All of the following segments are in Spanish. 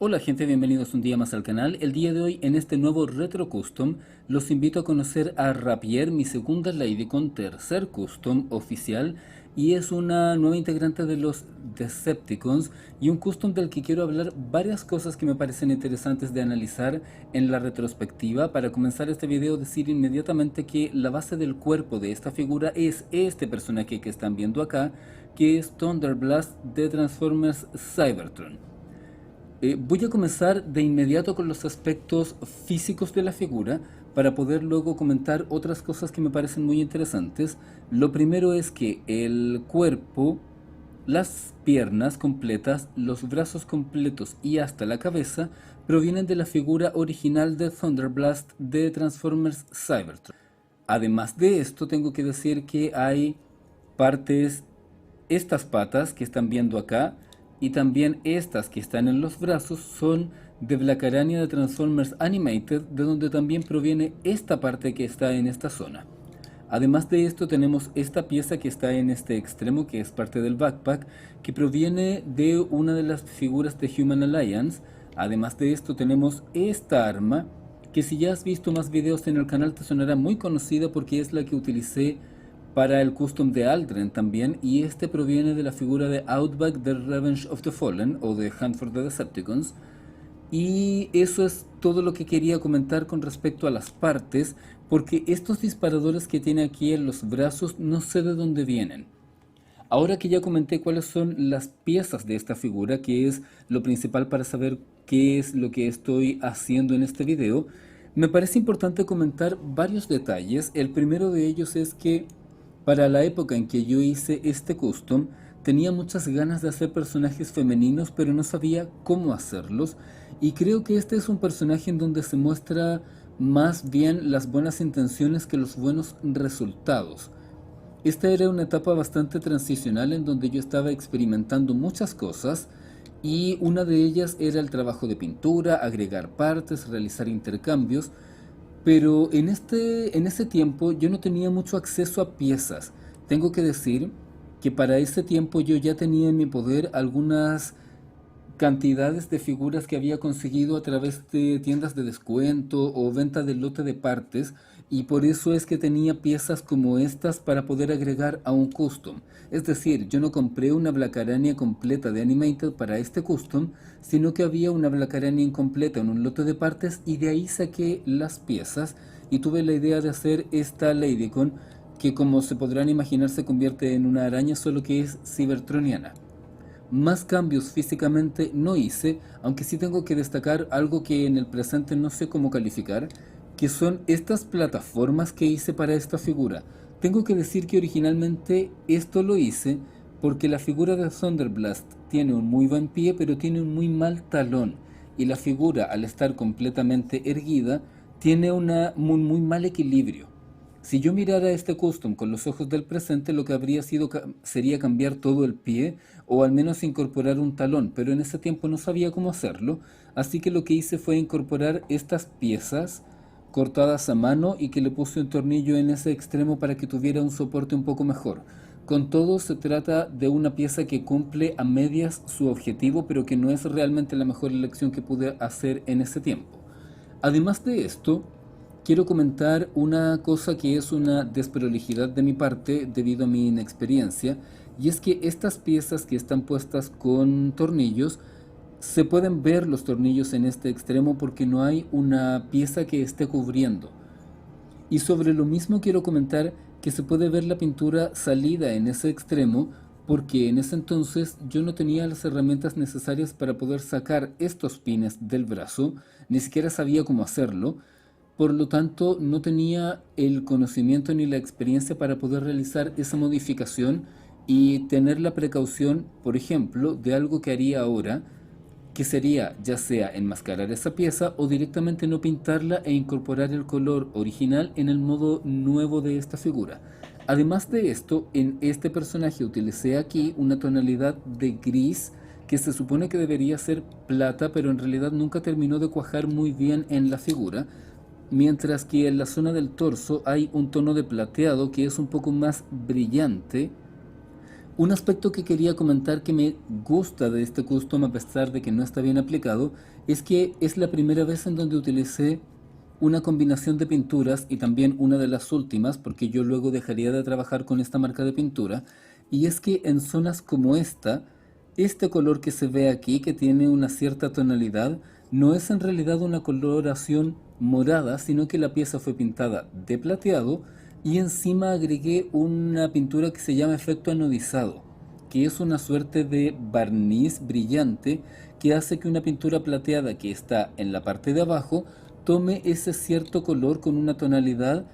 Hola gente, bienvenidos un día más al canal. El día de hoy en este nuevo Retro Custom los invito a conocer a Rapier, mi segunda Lady con tercer Custom oficial, y es una nueva integrante de los Decepticons y un Custom del que quiero hablar varias cosas que me parecen interesantes de analizar en la retrospectiva. Para comenzar este video, decir inmediatamente que la base del cuerpo de esta figura es este personaje que están viendo acá, que es Thunderblast de Transformers Cybertron. Voy a comenzar de inmediato con los aspectos físicos de la figura para poder luego comentar otras cosas que me parecen muy interesantes. Lo primero es que el cuerpo, las piernas completas, los brazos completos y hasta la cabeza provienen de la figura original de Thunderblast de Transformers Cybertron. Además de esto, tengo que decir que hay partes, estas patas que están viendo acá, y también estas que están en los brazos son de Blackarania de Transformers Animated, de donde también proviene esta parte que está en esta zona. Además de esto tenemos esta pieza que está en este extremo, que es parte del backpack, que proviene de una de las figuras de Human Alliance. Además de esto tenemos esta arma, que si ya has visto más videos en el canal te sonará muy conocida porque es la que utilicé para el custom de Aldren también, y este proviene de la figura de Outback de Revenge of the Fallen o de Hunt for the Decepticons. Y eso es todo lo que quería comentar con respecto a las partes, porque estos disparadores que tiene aquí en los brazos no sé de dónde vienen. Ahora que ya comenté cuáles son las piezas de esta figura, que es lo principal para saber qué es lo que estoy haciendo en este video, me parece importante comentar varios detalles. El primero de ellos es que para la época en que yo hice este custom, tenía muchas ganas de hacer personajes femeninos, pero no sabía cómo hacerlos. Y creo que este es un personaje en donde se muestra más bien las buenas intenciones que los buenos resultados. Esta era una etapa bastante transicional en donde yo estaba experimentando muchas cosas, y una de ellas era el trabajo de pintura, agregar partes, realizar intercambios, pero en ese tiempo yo no tenía mucho acceso a piezas. Tengo que decir que para ese tiempo yo ya tenía en mi poder algunas cantidades de figuras que había conseguido a través de tiendas de descuento o venta de lote de partes, y por eso es que tenía piezas como estas para poder agregar a un custom. Es decir, yo no compré una Blackarania completa de Animated para este custom, sino que había una Blackarania incompleta en un lote de partes, y de ahí saqué las piezas y tuve la idea de hacer esta Ladycon, que como se podrán imaginar se convierte en una araña, solo que es cybertroniana. Más cambios físicamente no hice, aunque sí tengo que destacar algo que en el presente no sé cómo calificar, que son estas plataformas que hice para esta figura. Tengo que decir que originalmente esto lo hice porque la figura de Thunderblast tiene un muy buen pie, pero tiene un muy mal talón, y la figura, al estar completamente erguida, tiene un muy mal equilibrio. Si yo mirara este custom con los ojos del presente, lo que habría sido sería cambiar todo el pie, o al menos incorporar un talón, pero en ese tiempo no sabía cómo hacerlo, así que lo que hice fue incorporar estas piezas cortadas a mano y que le puse un tornillo en ese extremo para que tuviera un soporte un poco mejor. Con todo, se trata de una pieza que cumple a medias su objetivo, pero que no es realmente la mejor elección que pude hacer en ese tiempo. Además de esto, quiero comentar una cosa que es una desprolijidad de mi parte debido a mi inexperiencia, y es que estas piezas que están puestas con tornillos, se pueden ver los tornillos en este extremo porque no hay una pieza que esté cubriendo. Y sobre lo mismo quiero comentar que se puede ver la pintura salida en ese extremo, porque en ese entonces yo no tenía las herramientas necesarias para poder sacar estos pines del brazo, ni siquiera sabía cómo hacerlo. Por lo tanto, no tenía el conocimiento ni la experiencia para poder realizar esa modificación y tener la precaución, por ejemplo, de algo que haría ahora, que sería ya sea enmascarar esa pieza o directamente no pintarla e incorporar el color original en el modo nuevo de esta figura. Además de esto, en este personaje utilicé aquí una tonalidad de gris que se supone que debería ser plata, pero en realidad nunca terminó de cuajar muy bien en la figura, mientras que en la zona del torso hay un tono de plateado que es un poco más brillante, Un aspecto que quería comentar que me gusta de este custom a pesar de que no está bien aplicado es que es la primera vez en donde utilicé una combinación de pinturas y también una de las últimas porque yo luego dejaría de trabajar con esta marca de pintura y es que en zonas como esta, este color que se ve aquí que tiene una cierta tonalidad no es en realidad una coloración morada sino que la pieza fue pintada de plateado y encima agregué una pintura que se llama efecto anodizado, que es una suerte de barniz brillante que hace que una pintura plateada que está en la parte de abajo tome ese cierto color con una tonalidad,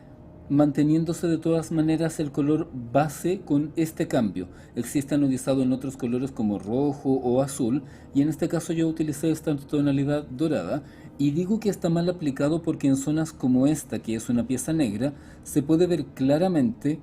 manteniéndose de todas maneras el color base con este cambio. Existe anodizado en otros colores como rojo o azul, y en este caso yo utilicé esta tonalidad dorada, y digo que está mal aplicado porque en zonas como esta, que es una pieza negra, se puede ver claramente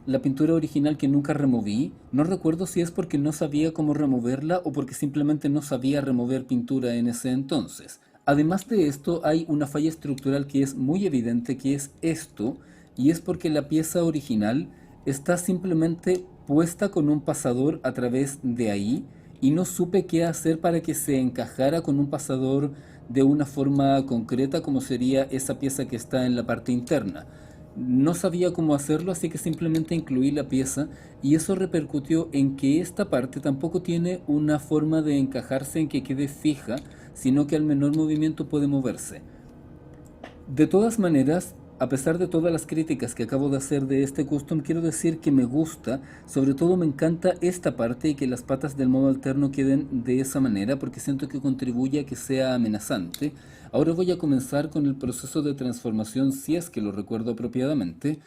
la pintura original que nunca removí. No recuerdo si es porque no sabía cómo removerla o porque simplemente no sabía remover pintura en ese entonces. Además de esto, hay una falla estructural que es muy evidente, que es esto, y es porque la pieza original está simplemente puesta con un pasador a través de ahí y no supe qué hacer para que se encajara con un pasador de una forma concreta como sería esa pieza que está en la parte interna. No sabía cómo hacerlo, así que simplemente incluí la pieza y eso repercutió en que esta parte tampoco tiene una forma de encajarse en que quede fija, sino que al menor movimiento puede moverse. De todas maneras, a pesar de todas las críticas que acabo de hacer de este custom, quiero decir que me gusta, sobre todo me encanta esta parte y que las patas del modo alterno queden de esa manera porque siento que contribuye a que sea amenazante. Ahora voy a comenzar con el proceso de transformación si es que lo recuerdo apropiadamente,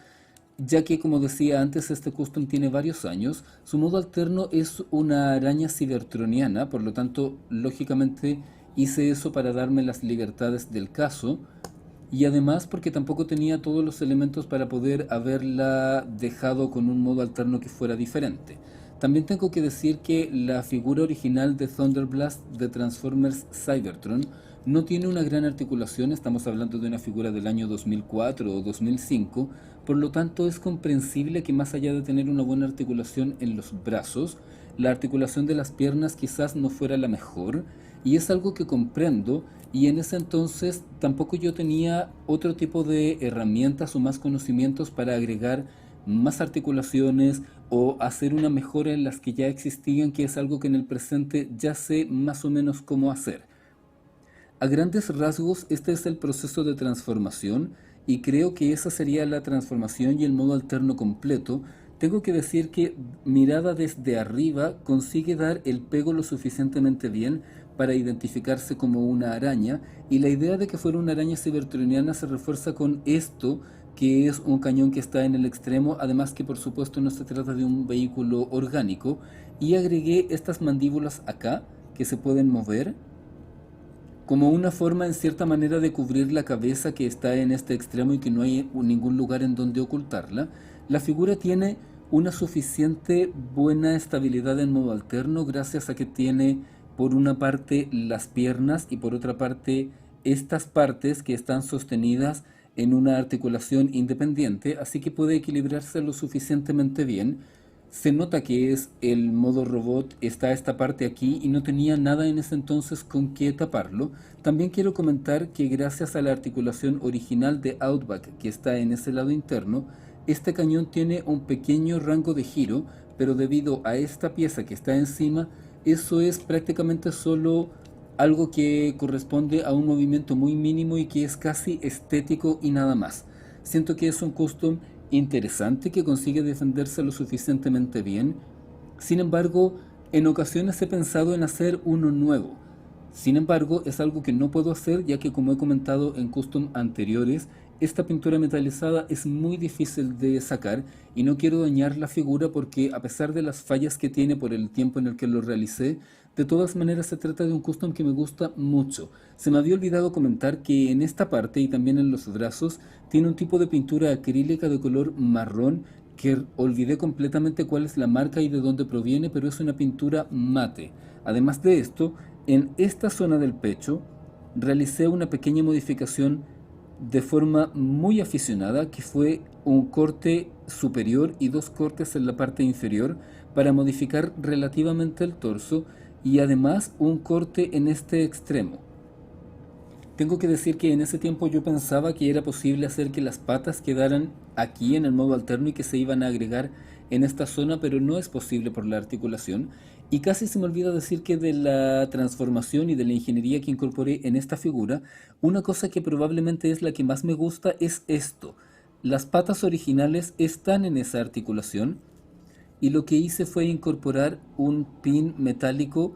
ya que como decía antes este custom tiene varios años. Su modo alterno es una araña cibertroniana, por lo tanto lógicamente hice eso para darme las libertades del caso y además porque tampoco tenía todos los elementos para poder haberla dejado con un modo alterno que fuera diferente. También tengo que decir que la figura original de Thunderblast de Transformers Cybertron no tiene una gran articulación, estamos hablando de una figura del año 2004 o 2005, por lo tanto es comprensible que más allá de tener una buena articulación en los brazos, la articulación de las piernas quizás no fuera la mejor, y es algo que comprendo, y en ese entonces tampoco yo tenía otro tipo de herramientas o más conocimientos para agregar más articulaciones o hacer una mejora en las que ya existían, que es algo que en el presente ya sé más o menos cómo hacer. A grandes rasgos, este es el proceso de transformación y creo que esa sería la transformación y el modo alterno completo. Tengo que decir que mirada desde arriba consigue dar el pego lo suficientemente bien para identificarse como una araña, y la idea de que fuera una araña cibertroniana se refuerza con esto, que es un cañón que está en el extremo, además que por supuesto no se trata de un vehículo orgánico, y agregué estas mandíbulas acá que se pueden mover como una forma en cierta manera de cubrir la cabeza que está en este extremo y que no hay ningún lugar en donde ocultarla. La figura tiene una suficiente buena estabilidad en modo alterno gracias a que tiene por una parte las piernas y por otra parte estas partes que están sostenidas en una articulación independiente, así que puede equilibrarse lo suficientemente bien. Se nota que es el modo robot, está esta parte aquí y no tenía nada en ese entonces con qué taparlo. También quiero comentar que gracias a la articulación original de Outback que está en ese lado interno, este cañón tiene un pequeño rango de giro, pero debido a esta pieza que está encima, eso es prácticamente solo algo que corresponde a un movimiento muy mínimo y que es casi estético y nada más. Siento que es un custom interesante que consigue defenderse lo suficientemente bien. Sin embargo, en ocasiones he pensado en hacer uno nuevo. Sin embargo, es algo que no puedo hacer ya que, como he comentado en custom anteriores, esta pintura metalizada es muy difícil de sacar y no quiero dañar la figura porque, a pesar de las fallas que tiene por el tiempo en el que lo realicé, de todas maneras se trata de un custom que me gusta mucho. Se me había olvidado comentar que en esta parte y también en los brazos tiene un tipo de pintura acrílica de color marrón que olvidé completamente cuál es la marca y de dónde proviene, pero es una pintura mate. Además de esto, en esta zona del pecho realicé una pequeña modificación de forma muy aficionada, que fue un corte superior y dos cortes en la parte inferior para modificar relativamente el torso y además un corte en este extremo. Tengo que decir que en ese tiempo yo pensaba que era posible hacer que las patas quedaran aquí en el modo alterno y que se iban a agregar en esta zona, pero no es posible por la articulación. Y casi se me olvida decir que de la transformación y de la ingeniería que incorporé en esta figura, una cosa que probablemente es la que más me gusta es esto. Las patas originales están en esa articulación y lo que hice fue incorporar un pin metálico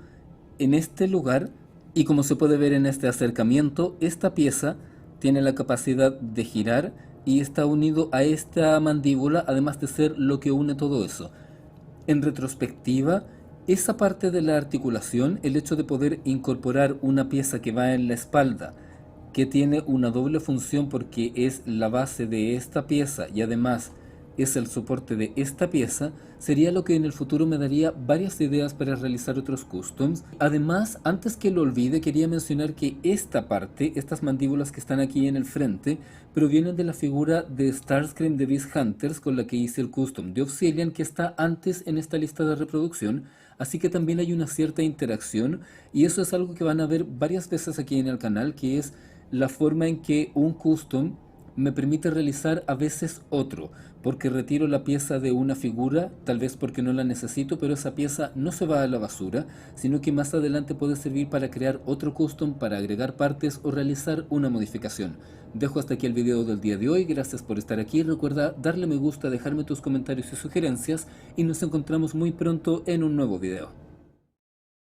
en este lugar y como se puede ver en este acercamiento, esta pieza tiene la capacidad de girar y está unido a esta mandíbula, además de ser lo que une todo eso. En retrospectiva, esa parte de la articulación, el hecho de poder incorporar una pieza que va en la espalda, que tiene una doble función porque es la base de esta pieza y además es el soporte de esta pieza, sería lo que en el futuro me daría varias ideas para realizar otros customs. Además, antes que lo olvide, quería mencionar que esta parte, estas mandíbulas que están aquí en el frente, provienen de la figura de Starscream de Beast Hunters con la que hice el custom de Obsidian, que está antes en esta lista de reproducción, así que también hay una cierta interacción y eso es algo que van a ver varias veces aquí en el canal, que es la forma en que un custom me permite realizar a veces otro, porque retiro la pieza de una figura, tal vez porque no la necesito, pero esa pieza no se va a la basura, sino que más adelante puede servir para crear otro custom, para agregar partes o realizar una modificación. Dejo hasta aquí el video del día de hoy, gracias por estar aquí, recuerda darle me gusta, dejarme tus comentarios y sugerencias, y nos encontramos muy pronto en un nuevo video.